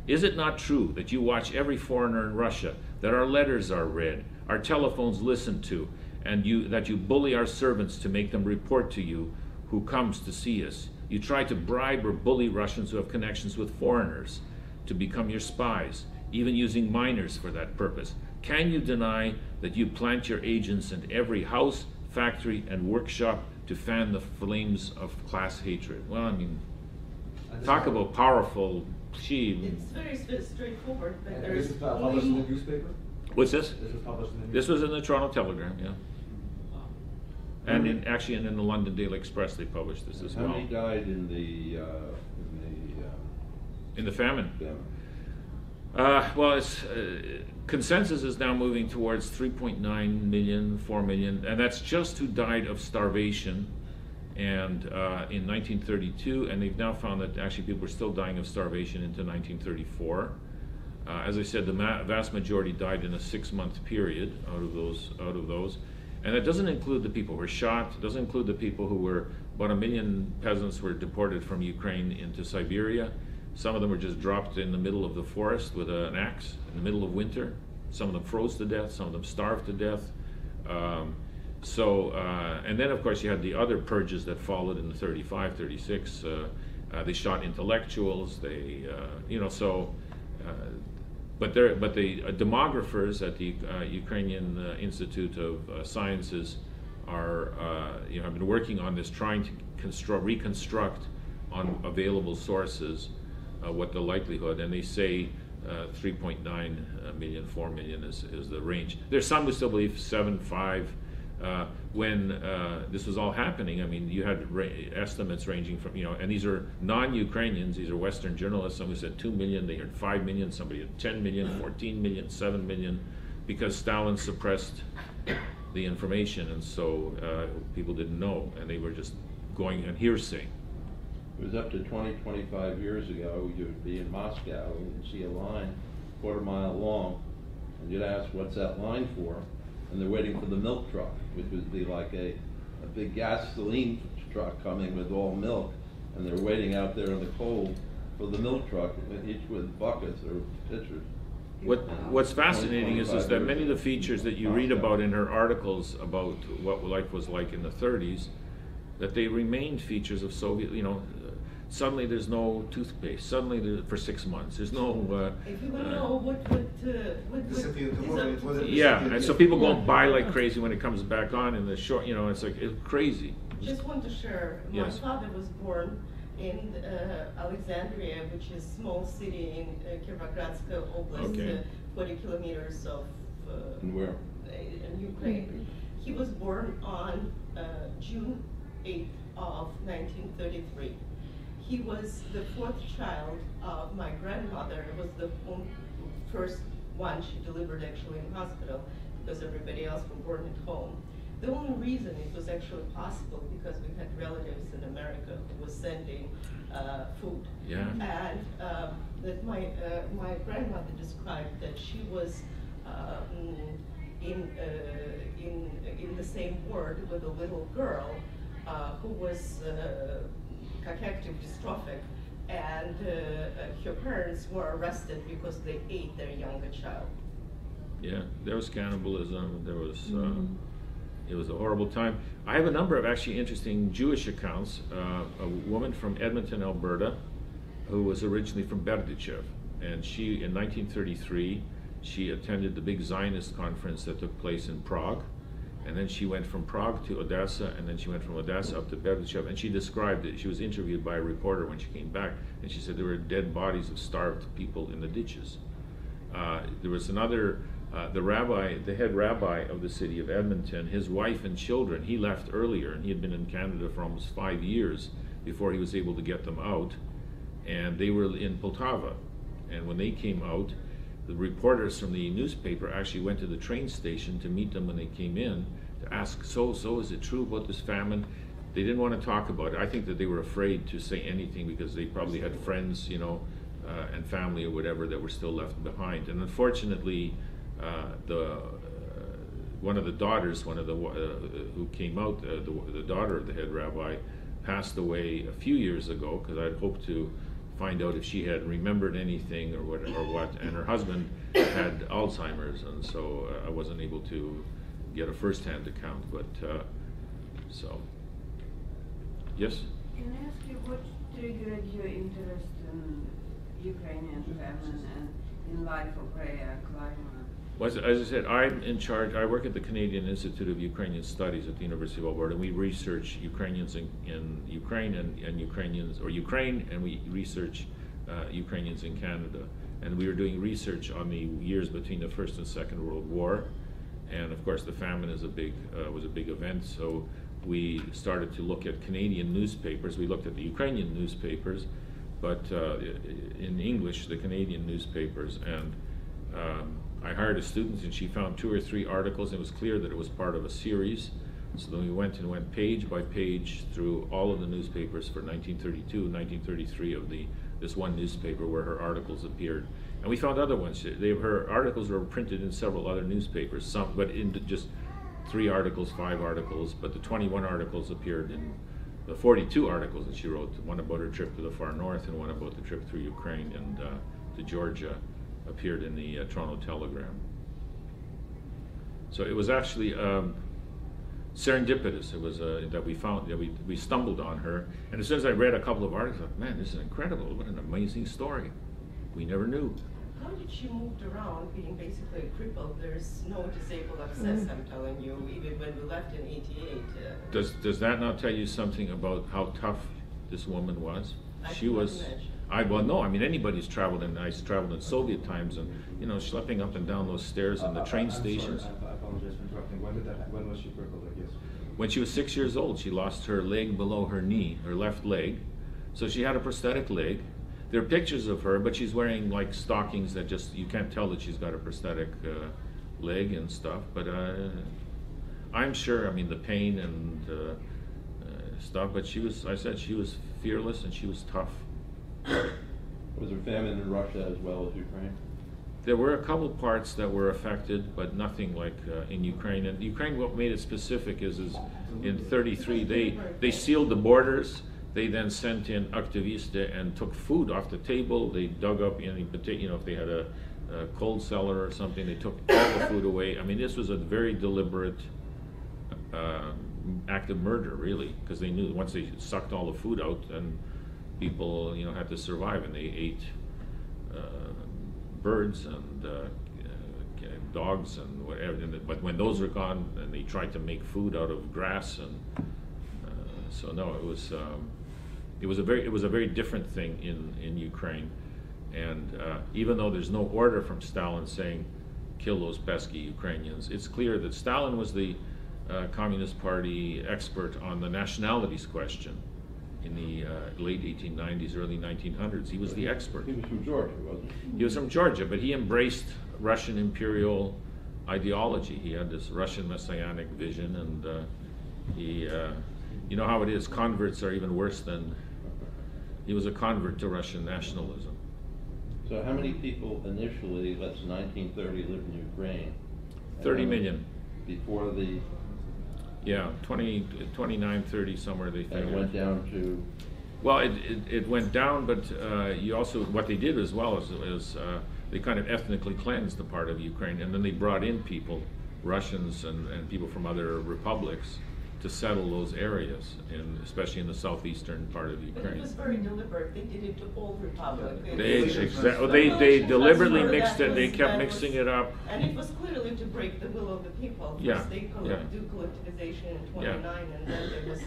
Is it not true that you watch every foreigner in Russia, that our letters are read, our telephones listened to, and that you bully our servants to make them report to you who comes to see us? You try to bribe or bully Russians who have connections with foreigners to become your spies, even using minors for that purpose. Can you deny that you plant your agents in every house, factory, and workshop to fan the flames of class hatred? Well, I mean, talk about powerful. It's very straightforward, but And there's this is published in the newspaper? What's this? This was published in the newspaper? This was in the Toronto Telegram, yeah. And in the London Daily Express they published this as How well. many died in the In the famine. famine? Well, consensus is now moving towards 3.9 million, 4 million, and that's just who died of starvation and in 1932, and they've now found that actually people were still dying of starvation into 1934. As I said, the vast majority died in a 6-month period out of those. And that doesn't include the people who were shot, doesn't include the people who were, about 1 million peasants were deported from Ukraine into Siberia. Some of them were just dropped in the middle of the forest with an axe in the middle of winter. Some of them froze to death, some of them starved to death. And then of course you had the other purges that followed in the 35, 36. They shot intellectuals, but the demographers at the Ukrainian Institute of Sciences have been working on this, trying to reconstruct on available sources what the likelihood, and they say 3.9 million, 4 million is the range. There's some who still believe 7, 5. When this was all happening, I mean, you had estimates ranging from, and these are non-Ukrainians, these are Western journalists. Some who said 2 million, they heard 5 million, somebody had 10 million, 14 million, 7 million, because Stalin suppressed the information, and so people didn't know, and they were just going on hearsay. It was up to 20, 25 years ago, you'd be in Moscow and you'd see a line 1/4 mile long, and you'd ask, what's that line for? And they're waiting for the milk truck, which would be like a big gasoline truck coming with all milk, and they're waiting out there in the cold for the milk truck, each with buckets or pitchers. What's fascinating is that many of the features that you read about in her articles about what life was like in the 30s, that they remained features of Soviet, suddenly there's no toothpaste. Suddenly for 6 months there's no. If you want to know what Disappeared tomorrow, it was a Yeah, disappeared and so people go and buy like crazy when it comes back on in the short. You know, it's like it's crazy. Just want to share, Yes. my father was born in Alexandria, which is a small city in Kirovogradska Oblast, Okay. 40 kilometers of And where? in Ukraine. He was born on June 8th of 1933. He was the fourth child of my grandmother. It was the first one she delivered actually in hospital because everybody else were born at home. The only reason it was actually possible because we had relatives in America who was sending food. Yeah. And that my grandmother described that she was in the same ward with a little girl who was cachectic dystrophic, and her parents were arrested because they ate their younger child. Yeah, there was cannibalism. There was. It was a horrible time. I have a number of actually interesting Jewish accounts. A woman from Edmonton, Alberta, who was originally from Berdichev, and she, in 1933, she attended the big Zionist conference that took place in Prague, and then she went from Prague to Odessa, and then she went from Odessa up to Berdichev, and she described it. She was interviewed by a reporter when she came back, and she said there were dead bodies of starved people in the ditches. There was another. The head rabbi of the city of Edmonton, his wife and children, he left earlier, and he had been in Canada for almost 5 years before he was able to get them out, and they were in Poltava. And when they came out, the reporters from the newspaper actually went to the train station to meet them when they came in to ask, so is it true about this famine? They didn't want to talk about it. I think that they were afraid to say anything because they probably had friends, you know, and family or whatever that were still left behind. And unfortunately, one of the daughters, who came out, the daughter of the head rabbi, passed away a few years ago because I'd hoped to find out if she had remembered anything or what. And her husband had Alzheimer's, and so I wasn't able to get a first-hand account. But so, yes. Can I ask you what triggered your interest in Ukrainian famine and in life of Rhea, Clyman? Well, as I said, I'm in charge. I work at the Canadian Institute of Ukrainian Studies at the University of Alberta, and we research Ukrainians in Ukraine and Ukrainians, or Ukraine, and we research Ukrainians in Canada. And we were doing research on the years between the First and Second World War, and of course the famine is was a big event. So we started to look at Canadian newspapers. We looked at the Ukrainian newspapers, but in English, the Canadian newspapers, and I hired a student, and she found 2 or 3 articles, and it was clear that it was part of a series. So then we went page by page through all of the newspapers for 1932 and 1933 of this one newspaper where her articles appeared. And we found other ones. Her articles were printed in several other newspapers, but in just 3 articles, 5 articles, but the 21 articles appeared in the 42 articles that she wrote, one about her trip to the far north and one about the trip through Ukraine and to Georgia, appeared in the Toronto Telegram. So it was actually serendipitous. It was that we found, that we stumbled on her, and as soon as I read a couple of articles, I thought, man, this is incredible. What an amazing story. We never knew. How did she move around, being basically crippled? There's no disabled access, I'm telling you, even when we left in '88. Does that not tell you something about how tough this woman was? She was. Imagine. Well, no. I mean, anybody's traveled, and I traveled in Soviet times, and you know, schlepping up and down those stairs in the train stations. Sorry, I apologize for interrupting. When was she crippled? I guess. When she was 6 years old, she lost her leg below her knee, her left leg, so she had a prosthetic leg. There are pictures of her, but she's wearing like stockings that just, you can't tell that she's got a prosthetic leg and stuff. But I'm sure, I mean, the pain and stuff, but she was, I said, she was fearless and she was tough. Was there famine in Russia as well as Ukraine? There were a couple parts that were affected, but nothing like in Ukraine. And Ukraine, what made it specific is in '33, they sealed the borders. They then sent in activists and took food off the table. They dug up any potato, you know, if they had a cold cellar or something, they took all the food away. I mean, this was a very deliberate act of murder, really, because they knew once they sucked all the food out, then people, you know, had to survive, and they ate birds and dogs and whatever. But when those were gone, and they tried to make food out of grass, and so no, it was a very different thing in Ukraine. And even though there's no order from Stalin saying kill those pesky Ukrainians, it's clear that Stalin was the Communist Party expert on the nationalities question in the late 1890s, early 1900s. He was the expert. He was from Georgia, wasn't he? He was from Georgia, but he embraced Russian imperial ideology. He had this Russian messianic vision, and he, you know how it is, converts are even worse than, he was a convert to Russian nationalism. So how many people initially, that's 1930, lived in Ukraine? 30 million. Before the... Yeah, 29, 30 somewhere they And figured. it went down to... Well, it went down, but you also, what they did as well is they kind of ethnically cleansed the part of Ukraine, and then they brought in people, Russians and people from other republics, to settle those areas, especially in the southeastern part of But it Ukraine. was very deliberate. They did it to all republics. They deliberately mixed it. They kept mixing it up. And it was clearly to break the will of the people. Yeah, First they yeah. do collectivization in Yeah. 29, and then there was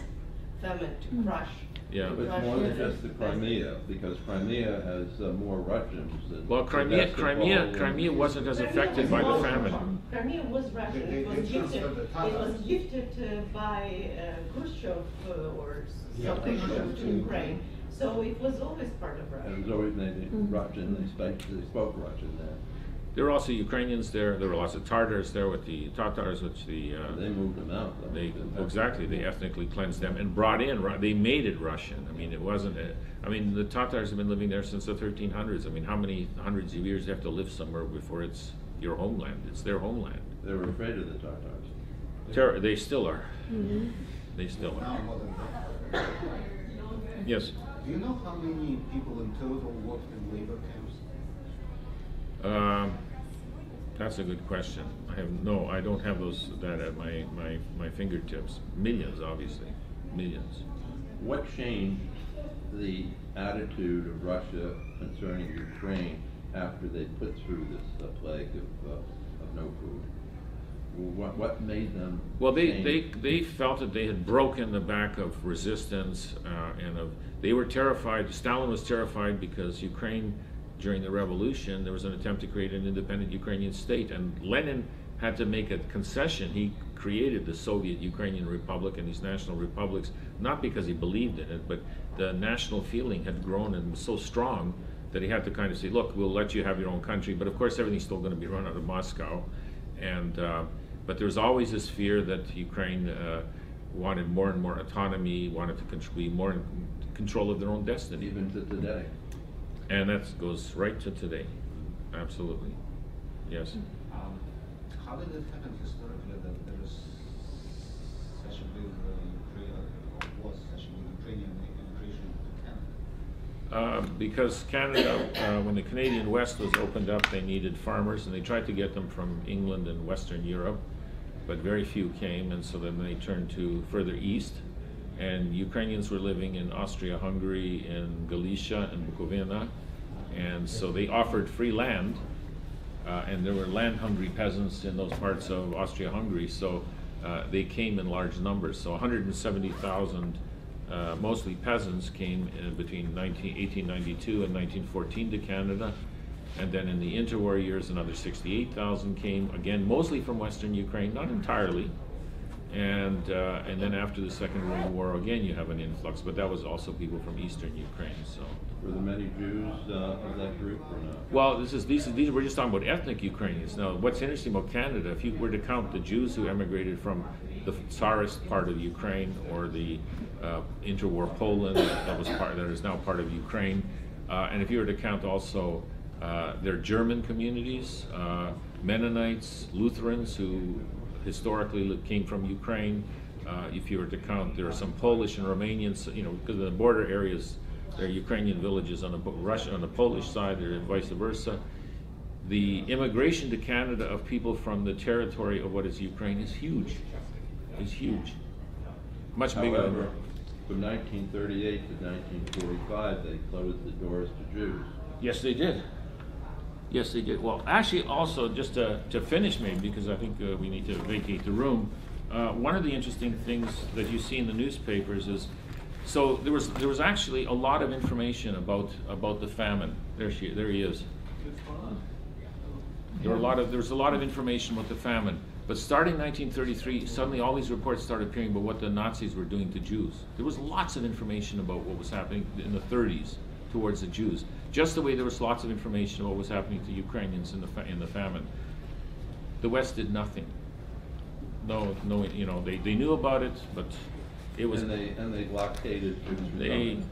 famine to crush. Yeah. But it's more than just the Crimea, because Crimea has more Russians than... Well, Crimea wasn't as affected by the famine. Crimea was Russian. It was gifted by Khrushchev or something to Ukraine. So it was always part of Russia. And it was always named Russian, they spoke Russian there. There were also Ukrainians there. There were lots of Tatars there with the Tatars, which the They moved them out, though. exactly, they ethnically cleansed them and brought in. They made it Russian. I mean, it wasn't. I mean, the Tatars have been living there since the 1300s. I mean, how many hundreds of years you have to live somewhere before it's your homeland? It's their homeland. They were afraid of the Tatars. They still are. They still Now are. more than that. Yes. Do you know how many people in total worked in labor camps? That's a good question. I don't have that at my fingertips. Millions, obviously, millions. What changed the attitude of Russia concerning Ukraine after they put through this plague of no food? What made them? Well, change? they felt that they had broken the back of resistance, they were terrified. Stalin was terrified because Ukraine, during the revolution, there was an attempt to create an independent Ukrainian state, and Lenin had to make a concession. He created the Soviet Ukrainian Republic and these national republics, not because he believed in it, but the national feeling had grown and was so strong that he had to kind of say, look, we'll let you have your own country, but of course everything's still going to be run out of Moscow. And but there was always this fear that Ukraine wanted more and more autonomy, wanted to be more in control of their own destiny. Even to today. And that goes right to today. Absolutely. Yes. How did it happen historically that there is such a big was such a big Ukrainian immigration to Canada? Because Canada, when the Canadian West was opened up, they needed farmers, and they tried to get them from England and Western Europe, but very few came, and so then they turned to further east. And Ukrainians were living in Austria-Hungary, in Galicia, and Bukovina, and so they offered free land, and there were land-hungry peasants in those parts of Austria-Hungary, so they came in large numbers. So 170,000, mostly peasants, came between 1892 and 1914 to Canada, and then in the interwar years, another 68,000 came, again, mostly from Western Ukraine, not entirely. And then after the Second World War, again, you have an influx, but that was also people from Eastern Ukraine. So, Were there many Jews of that group or not? well, these we're just talking about ethnic Ukrainians. Now, what's interesting about Canada, if you were to count the Jews who emigrated from the Tsarist part of Ukraine or the interwar Poland that is now part of Ukraine, and if you were to count also their German communities, Mennonites, Lutherans who historically came from Ukraine. If you were to count, there are some Polish and Romanians, because of the border areas, there are Ukrainian villages on the Polish side, or vice versa. The immigration to Canada of people from the territory of what is Ukraine is huge. It's huge. Much bigger than... from 1938 to 1945, they closed the doors to Jews. Yes, they did. Yes, they did. Well, actually, also, just to finish maybe, because I think we need to vacate the room, one of the interesting things that you see in the newspapers is, so there was actually a lot of information about the famine. There he is. There was a lot of information about the famine. But starting 1933, suddenly all these reports started appearing about what the Nazis were doing to Jews. There was lots of information about what was happening in the 30s towards the Jews. Just the way there was lots of information about what was happening to Ukrainians in the famine. The West did nothing. No, you know, they knew about it, but it was. And they blockaded Jews from coming.